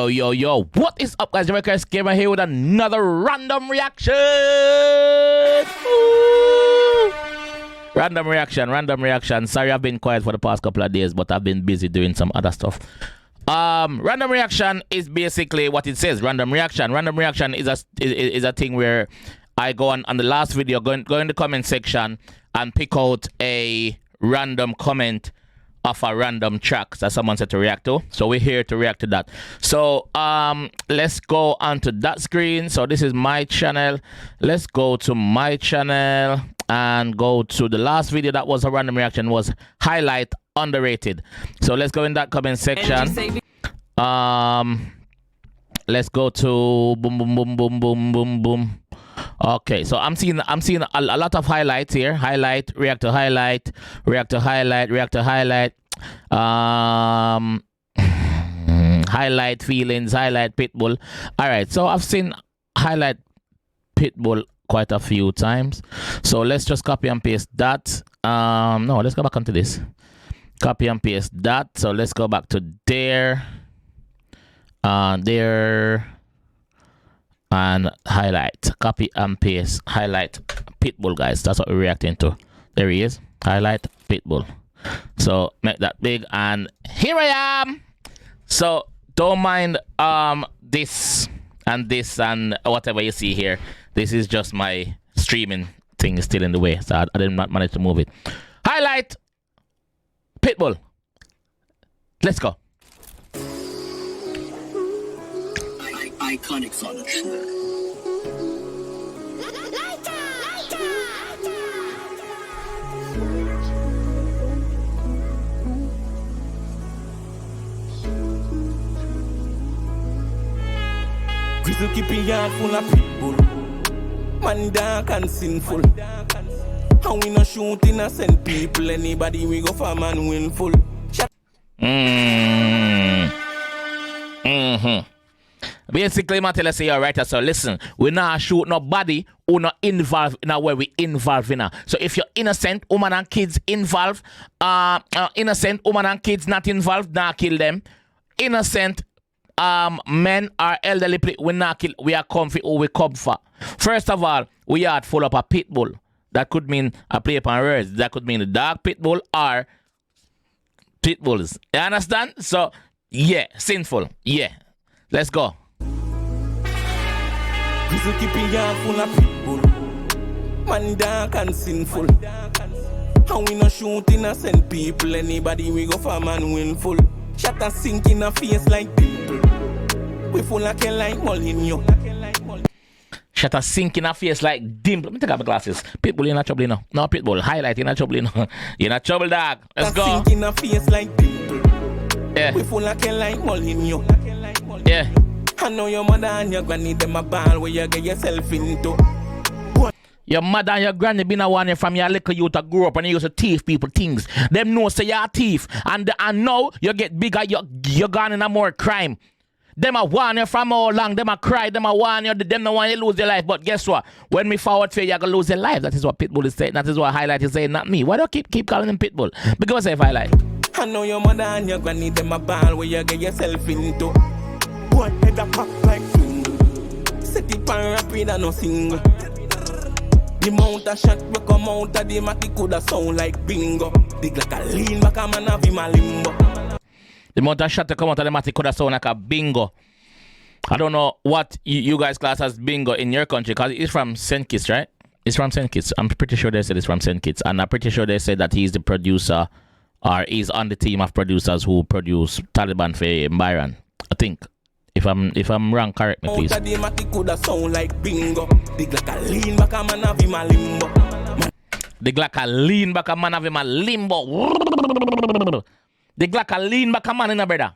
Yo. What is up, guys? JAMAICA'S Gamer here with another random reaction. Ooh. Random reaction. Sorry, I've been quiet for the past couple of days, but I've been busy doing some other stuff. Random reaction is basically what it says. Random reaction is a thing where I go on the last video, go in the comment section and pick out a random comment of a random track that someone said to react to. So we're here to react to that. So let's go onto that screen. So this is my channel. Let's go to my channel and go to the last video that was a random reaction, was highlight underrated. So let's go in that comment section. Let's go to boom. Okay, so I'm seeing a lot of highlights here. Highlight, react to highlight, react to highlight, react to highlight. Highlight feelings, highlight Pitbull. All right, so I've seen highlight Pitbull quite a few times. So let's just copy and paste that. No, let's go back onto this. Copy and paste that. So let's go back to there. There. And highlight, copy and paste, highlight Pitbull, guys. That's what we're reacting to. There he is. Highlight Pitbull. So make that big, and here I am. So don't mind this and whatever you see here. This is just my streaming thing is still in the way, so I did not manage to move it. Highlight Pitbull. Let's go. Iconics on the track. Grizzle keep a yard full of Pitbull. Man dark and sinful. And we not shoot innocent people. Anybody we go for man winful. Basically, man, tell us say, all right, so listen, we not shoot nobody who not involved in where we involved in. So if you're innocent, woman and kids involved, innocent woman and kids not involved, not kill them. Innocent men or elderly, we not kill, we are comfy or we come for. First of all, we are full of a Pitbull. That could mean a play upon words. That could mean a dog Pitbull or Pitbulls. You understand? So, yeah, sinful. Yeah. Let's go. Grizzle keep a yard full of Pitbull. Man dark and sinful. And we not shoot innocent people. Anybody we go for man winful. Shot a sink in a face like dimple. We full of can like Molinho. Shut a sink in a face like dimple. Let me take off my glasses. Pitbull, you're not trouble, you know. No, Pitbull. Highlight, you're not trouble, you know. You're not trouble, dog. Let's go. Sink in a face like dimple. Yeah. We full of can like Molinho. Yeah. I know your mother and your granny, them a ball where you get yourself into. Your mother and your granny been a one from your little youth to grow up and you used to thief people things. Them know say you're a thief. And now you get bigger, you're gone in a more crime. Them a warn you from how long, them a cry, them a warn you, them no want you lose your life. But guess what? When me forward for you, you're gonna lose your life. That is what Pitbull is saying. That is what Highlight is saying, not me. Why do you keep calling him Pitbull? Because I say Highlight. I know your mother and your granny, them a ball where you get yourself into. One head a pop like fingle. Set it pan rapid and no single. The mount a shot we come out of the matic coulda sound like bingo. Dig like a lean back a man have him a limbo. The mount a shot to come out of the matic coulda sound like a bingo. I don't know what you guys class as bingo in your country, because it's from St. Kitts, right? It's from St. Kitts. I'm pretty sure they said it's from St. Kitts. And I'm pretty sure they said that he's the producer, or he's on the team of producers who produce Taliban for Byron. I think. If I'm wrong, correct me, please. The sound like bingo. Dig like a lean back a man have him a limbo. Dig like a lean back a man have him a limbo. Dig like a lean back a man in a brother.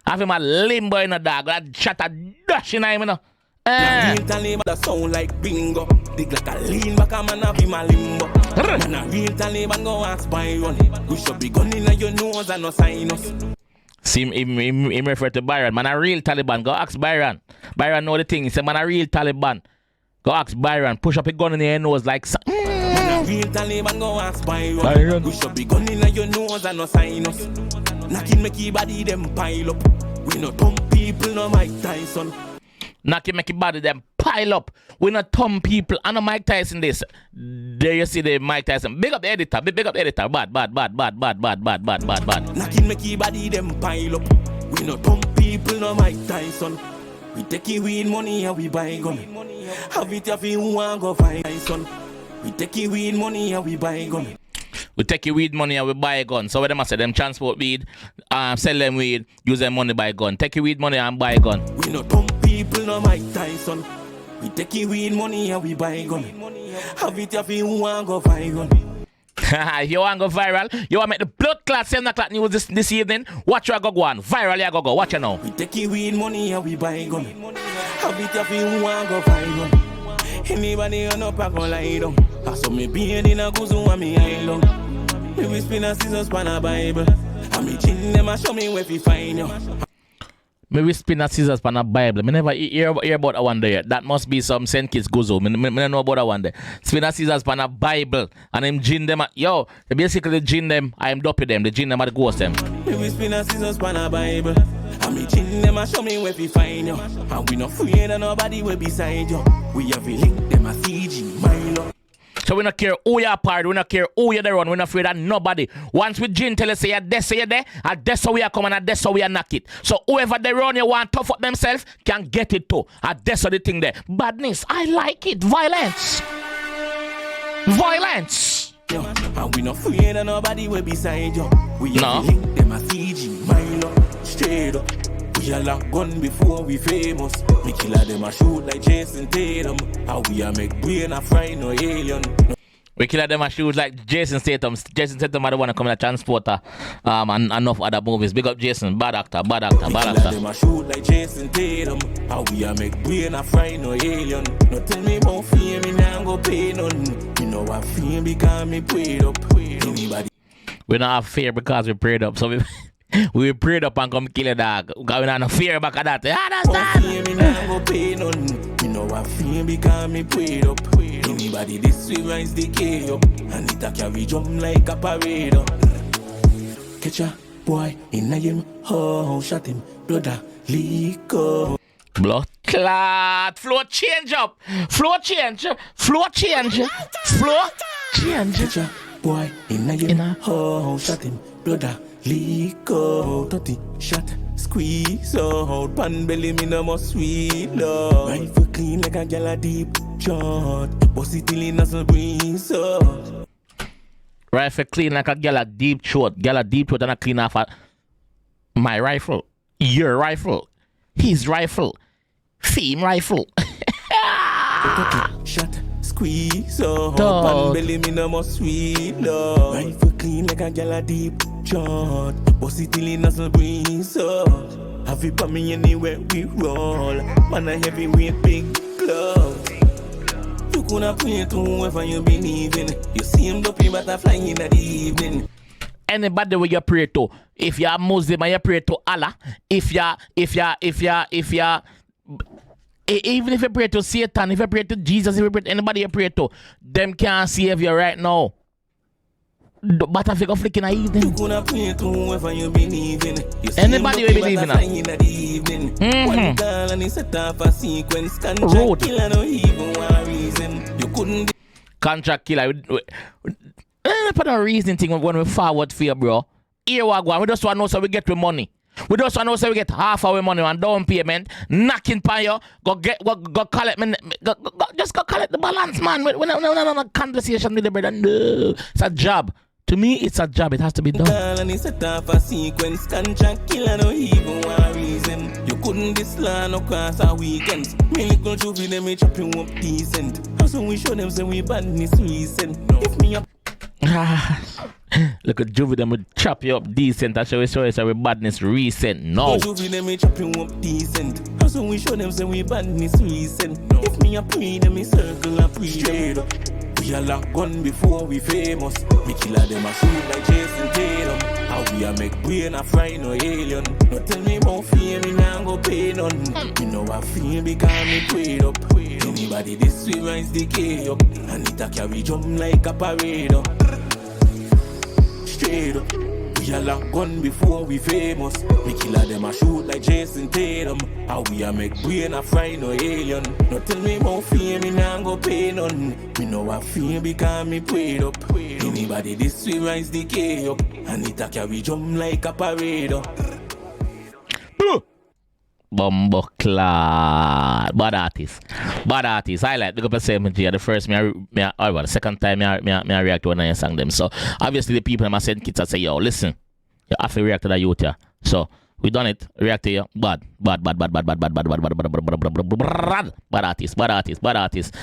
Have him a limbo in a dog. That shot a dash in him, you know. The sound like bingo. Dig like a lean back a man have him a limbo. Man a real Taliban go ask Byron. We should be gun in your nose and no sinus. See him refer to Byron. Man a real Taliban. Go ask Byron. Byron know the thing. He said, man a real Taliban. Go ask Byron. Push up a gun in your nose like... Man a real Taliban go ask Byron. We should be gun in your nose and no sinus. Knocking make your body them pile up. We no dumb people, no Mike Tyson. Knock make your body them pile up. We not thumb people. I know Mike Tyson this. There you see the Mike Tyson. Big up the editor. Big up the editor. Bad. Knocking make your body them pile up. We no thumb people, no Mike Tyson. We take your weed money and we buy gun. Have it if you want go find Tyson. We take your weed money and we buy gun. We take your weed money and we buy a gun. So what them say? Them transport weed, sell them weed, use them money buy a gun. Take your weed money and buy a gun. We no dumb people, no Mike Tyson. We take your weed money and we buy a gun. Have it if you want go buy gun. You want to go viral? You want to make the blood clot 7 o'clock news this evening? Watch you go on. Viral you go. Watch you now. We take your weed money and we buy a gun. Have it if you want go buy gun. Anybody on up I go lie down. I saw me being in a gozo and me island. Me we spin a scissors pan a Bible. And me chin them a show me where we find you. Me we spin a scissors pan a Bible. Me never hear about that one day. That must be some St. Kitts gozo. Me don't know about that one day. Spin a scissors pan a Bible. And them gin them. Yo, they basically gin them. I am dopey them. The gin them are the ghost them. Me we spin a scissors pan a Bible. And me chin them a show me where we find you. And we not afraid of nobody we beside you. We have a link them a CG, my love. So we don't care who you're part, we don't care who you're there on, we're not afraid of nobody. Once we gin tell us say you're there, say you're there, and that's how we are coming, and that's how we are knock it. So whoever they run you want tough up themselves can get it too. And that's how the thing there. Badness, I like it. Violence. And we not afraid of nobody we beside you. We no. have a link them a CG, my love. Straight up. We a lock gun before we famous. Me killer them a shoot like Jason Tatum. How we a make brain a fry no alien. We killer them a shoot like Jason Statham. Jason Statham are the one to come in a transporter and enough other movies. Big up Jason, bad actor. We killer them a shoot like Jason Tatum. How we a make brain a fry no alien. No tell me about fame, me nah go pay none. You know I fame because me prayed up. Anybody? We don't have fear because we prayed up. So we prayed up and come kill a dog. We don't have fear back at that. You understand? Me nah go pay none. You know I fame because me prayed up. Anybody this way rise the K up. And it a carry jump like a parade up. Catch a boy in a him. Oh, shot him. Blood a leak up. Blood clot. Flow change up. Flow change. Catch a boy in a him. Oh, shot him. Blood a leak out. 30 shot. Squeeze out. Pan belly me no more sweet love. Rifle clean like a gal a deep shot. Bossy till in a some breeze out. Rifle clean like a gal a deep shot. Gal a deep shot and a clean off my rifle. Your rifle. His rifle. Theme rifle. Shot. Squeeze out. Pan belly me no more sweet love. Rifle clean like a gal a deep shot. Bossy till in a some breeze out. Have it for me anywhere we roll. Man a heavyweight big glove. You coulda play to whoever you believe in. You see him dopey butterfly in the evening. Anybody where you pray to, if you're Muslim and you pray to Allah, even if you pray to Satan, if you pray to Jesus, if you pray to anybody you pray to, them can't save you right now. But if you go flick in the evening. You coulda play to whoever you believe in. You anybody you believe in. One girl and he set off a sequence. Contract killer no even one reason. You couldn't. Contract killer. Put a reason thing when we forward for you, bro. Here we go. We just want to know so we get the money. We just want to know so we get half our money on down payment. Knocking pan you. Go collect me. Just go collect the balance, man. We're not a conversation with the brother. No. It's a job. To me, it's a job. It has to be done. And he set off a sequence. Contract killer no even one reason. You couldn't disland across our weekends. Me little juvie them we chop you up decent. So we show them say we badness recent. If me up. Look at Juvie them would chop you up decent. I show you say we badness recent. No. Juvie them we chop you up decent. So we show them say we badness recent. If me a pre them we circle and pre straight up. We a lock gun before we famous. We killer them a shoot like Jason Tatum. How we a make brain a fry no alien. No tell me about fame, me nah go pay none. You know I feel because me prayed up. Anybody this way rise the K up. And it a carry jump like a parade up. Straight up. We Gyal a gun before we famous. Me killer them a shoot like Jason Tatum. How we a make brain a fry no alien. No tell me about fame, me nah go pay none. Me know I feel because me prayed up. Anybody this way rise the K up. And it a carry jump like a parade up. Bumbleclad. Bad artist. I like the segment here. The first the second time I react to one of your song them. So obviously the people I send kids and say, yo, listen, you have to react to the youth here. So we done it. React to you. Bad artist.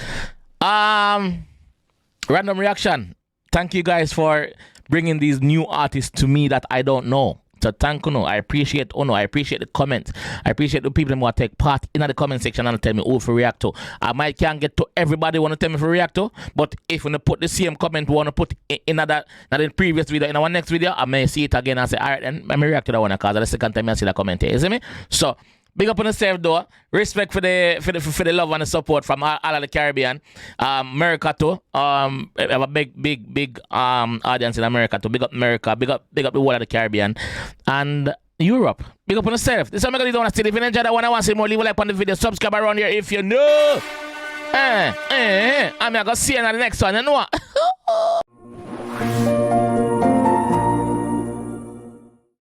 Random reaction. Thank you guys for bringing these new artists to me that I don't know. So thank you. I appreciate I appreciate the comments. I appreciate the people who take part in the comment section and tell me who to react to. I might can't get to everybody want to tell me to react to, but if we put the same comment we want to put in the previous video in our next video, I may see it again and say, alright then, let me react to that one because that's the second time I see the comment here. You see me? So big up on yourself though. Respect for the love and the support from all of the Caribbean. America too. We have a big audience in America too. Big up America. Big up the whole of the Caribbean. And Europe. Big up on yourself. This is what I'm going to do. If you enjoy that one, I want to see more, leave a like on the video. Subscribe around here if you know. I'm going to see you in the next one. You know what?